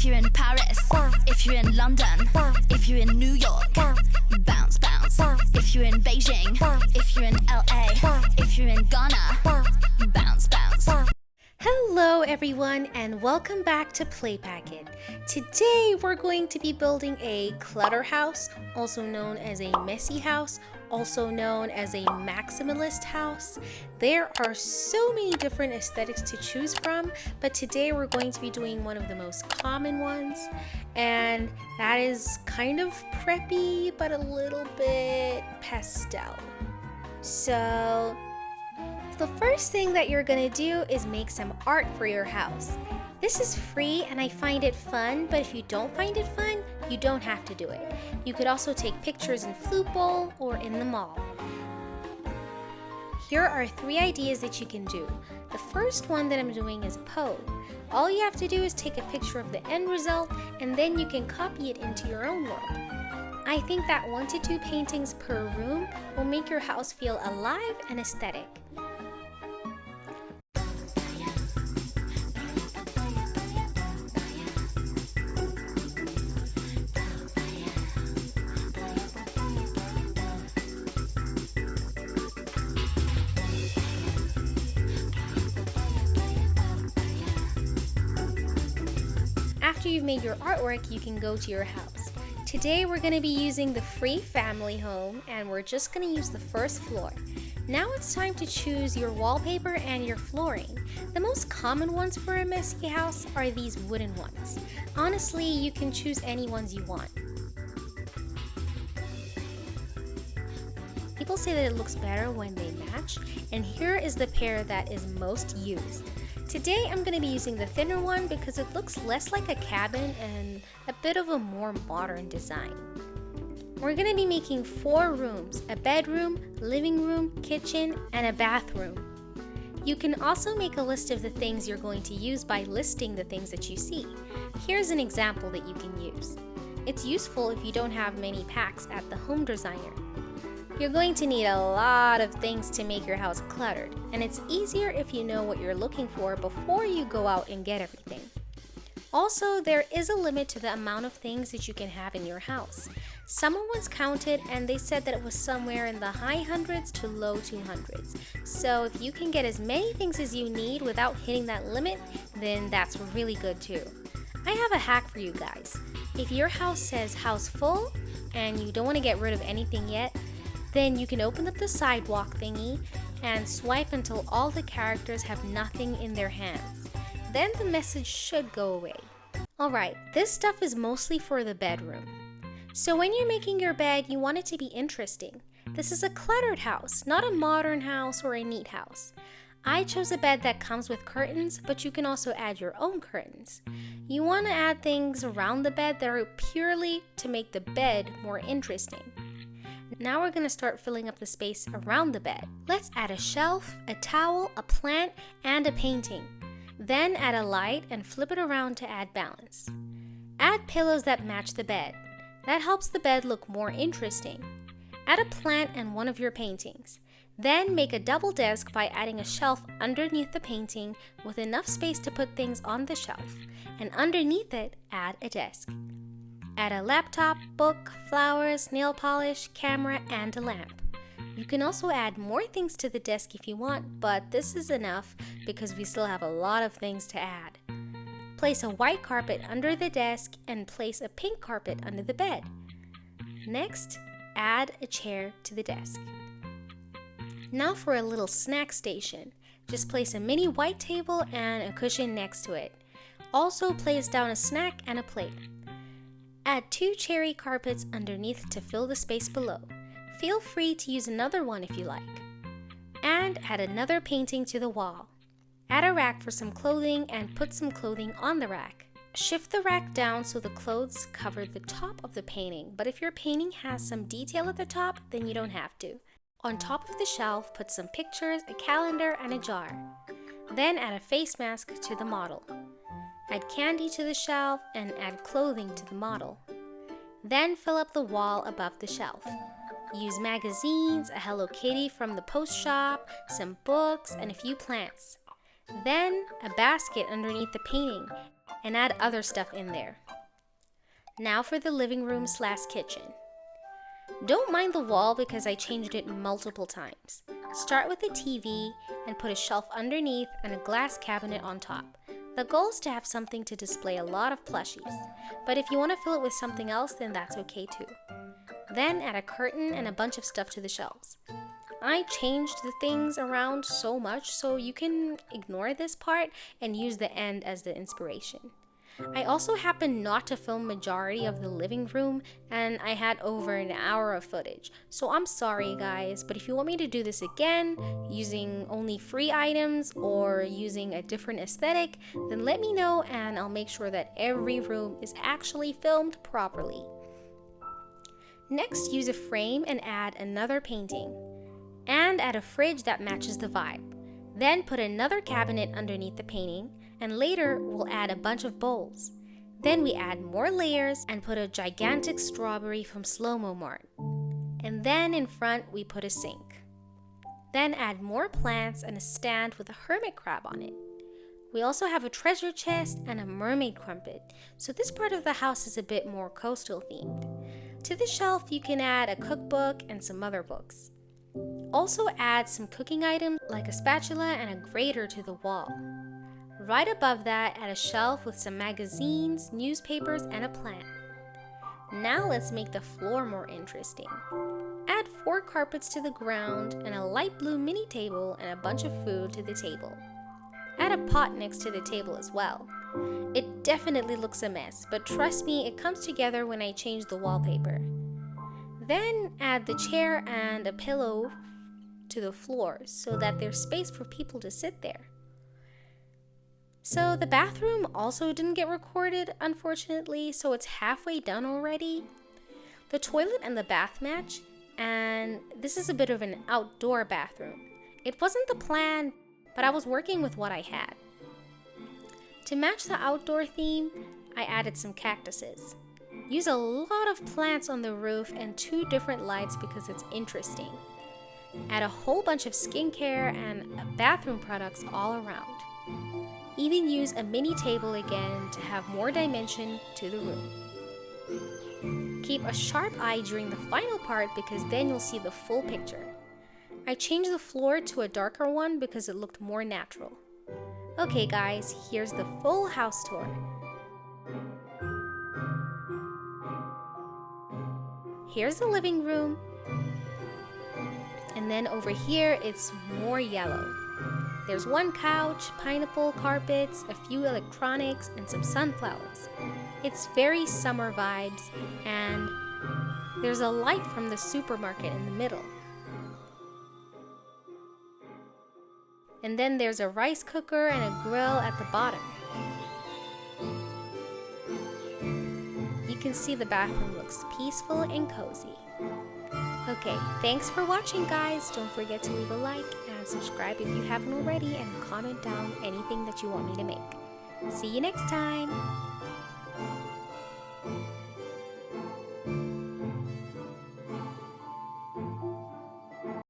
If you're in Paris, if you're in London, if you're in New York, bounce, bounce. If you're in Beijing, if you're in LA, if you're in Ghana, bounce, bounce. Hello everyone and welcome back to PlayPacket. Today we're going to be building a clutter house, also known as a messy house, also known as a maximalist house. There are so many different aesthetics to choose from, but today we're going to be doing one of the most common ones, and that is kind of preppy but a little bit pastel. So the first thing that you're gonna do is make some art for your house. This is free and I find it fun, but if you don't find it fun, you don't have to do it. You could also take pictures in Flute Bowl or in the mall. Here are 3 ideas that you can do. The first one that I'm doing is pose. All you have to do is take a picture of the end result and then you can copy it into your own world. I think that 1 to 2 paintings per room will make your house feel alive and aesthetic. After you've made your artwork, you can go to your house. Today we're going to be using the free family home and we're just going to use the first floor. Now it's time to choose your wallpaper and your flooring. The most common ones for a messy house are these wooden ones. Honestly, you can choose any ones you want. People say that it looks better when they match, and here is the pair that is most used. Today I'm going to be using the thinner one because it looks less like a cabin and a bit of a more modern design. We're going to be making 4 rooms, a bedroom, living room, kitchen, and a bathroom. You can also make a list of the things you're going to use by listing the things that you see. Here's an example that you can use. It's useful if you don't have many packs at the home designer. You're going to need a lot of things to make your house cluttered, and it's easier if you know what you're looking for before you go out and get everything. Also, there is a limit to the amount of things that you can have in your house. Someone once counted and they said that it was somewhere in the high hundreds to low 200s. So if you can get as many things as you need without hitting that limit, then that's really good too. I have a hack for you guys. If your house says house full and you don't want to get rid of anything yet, then you can open up the sidewalk thingy and swipe until all the characters have nothing in their hands. Then the message should go away. Alright, this stuff is mostly for the bedroom. So when you're making your bed, you want it to be interesting. This is a cluttered house, not a modern house or a neat house. I chose a bed that comes with curtains, but you can also add your own curtains. You want to add things around the bed that are purely to make the bed more interesting. Now we're going to start filling up the space around the bed. Let's add a shelf, a towel, a plant, and a painting. Then add a light and flip it around to add balance. Add pillows that match the bed. That helps the bed look more interesting. Add a plant and one of your paintings. Then make a double desk by adding a shelf underneath the painting with enough space to put things on the shelf. And underneath it, add a desk. Add a laptop, book, flowers, nail polish, camera, and a lamp. You can also add more things to the desk if you want, but this is enough because we still have a lot of things to add. Place a white carpet under the desk and place a pink carpet under the bed. Next, add a chair to the desk. Now for a little snack station. Just place a mini white table and a cushion next to it. Also place down a snack and a plate. Add 2 cherry carpets underneath to fill the space below. Feel free to use another one if you like. And add another painting to the wall. Add a rack for some clothing and put some clothing on the rack. Shift the rack down so the clothes cover the top of the painting, but if your painting has some detail at the top, then you don't have to. On top of the shelf, put some pictures, a calendar, and a jar. Then add a face mask to the model. Add candy to the shelf and add clothing to the model. Then fill up the wall above the shelf. Use magazines, a Hello Kitty from the post shop, some books, and a few plants. Then a basket underneath the painting and add other stuff in there. Now for the living room / kitchen. Don't mind the wall because I changed it multiple times. Start with the TV and put a shelf underneath and a glass cabinet on top. The goal is to have something to display a lot of plushies, but if you want to fill it with something else, then that's okay too. Then add a curtain and a bunch of stuff to the shelves. I changed the things around so much, so you can ignore this part and use the end as the inspiration. I also happened not to film majority of the living room, and I had over an hour of footage. So I'm sorry guys, but if you want me to do this again, using only free items or using a different aesthetic, then let me know and I'll make sure that every room is actually filmed properly. Next, use a frame and add another painting. And add a fridge that matches the vibe. Then put another cabinet underneath the painting, and later we'll add a bunch of bowls. Then we add more layers and put a gigantic strawberry from Slow-Mo Mart. And then in front we put a sink. Then add more plants and a stand with a hermit crab on it. We also have a treasure chest and a mermaid crumpet, so this part of the house is a bit more coastal themed. To the shelf you can add a cookbook and some other books. Also add some cooking items like a spatula and a grater to the wall. Right above that, add a shelf with some magazines, newspapers, and a plant. Now let's make the floor more interesting. Add 4 carpets to the ground and a light blue mini table and a bunch of food to the table. Add a pot next to the table as well. It definitely looks a mess, but trust me, it comes together when I change the wallpaper. Then add the chair and a pillow to the floor so that there's space for people to sit there. So the bathroom also didn't get recorded, unfortunately, so it's halfway done already. The toilet and the bath match, and this is a bit of an outdoor bathroom. It wasn't the plan, but I was working with what I had. To match the outdoor theme, I added some cactuses. Use a lot of plants on the roof and 2 different lights because it's interesting. Add a whole bunch of skincare and bathroom products all around. Even use a mini table again to have more dimension to the room. Keep a sharp eye during the final part because then you'll see the full picture. I changed the floor to a darker one because it looked more natural. Okay guys, here's the full house tour. Here's the living room, and then over here it's more yellow. There's 1 couch, pineapple carpets, a few electronics, and some sunflowers. It's very summer vibes, and there's a light from the supermarket in the middle. And then there's a rice cooker and a grill at the bottom. You can see the bathroom looks peaceful and cozy. Okay, thanks for watching guys. Don't forget to leave a like and subscribe if you haven't already, and comment down anything that you want me to make. See you next time!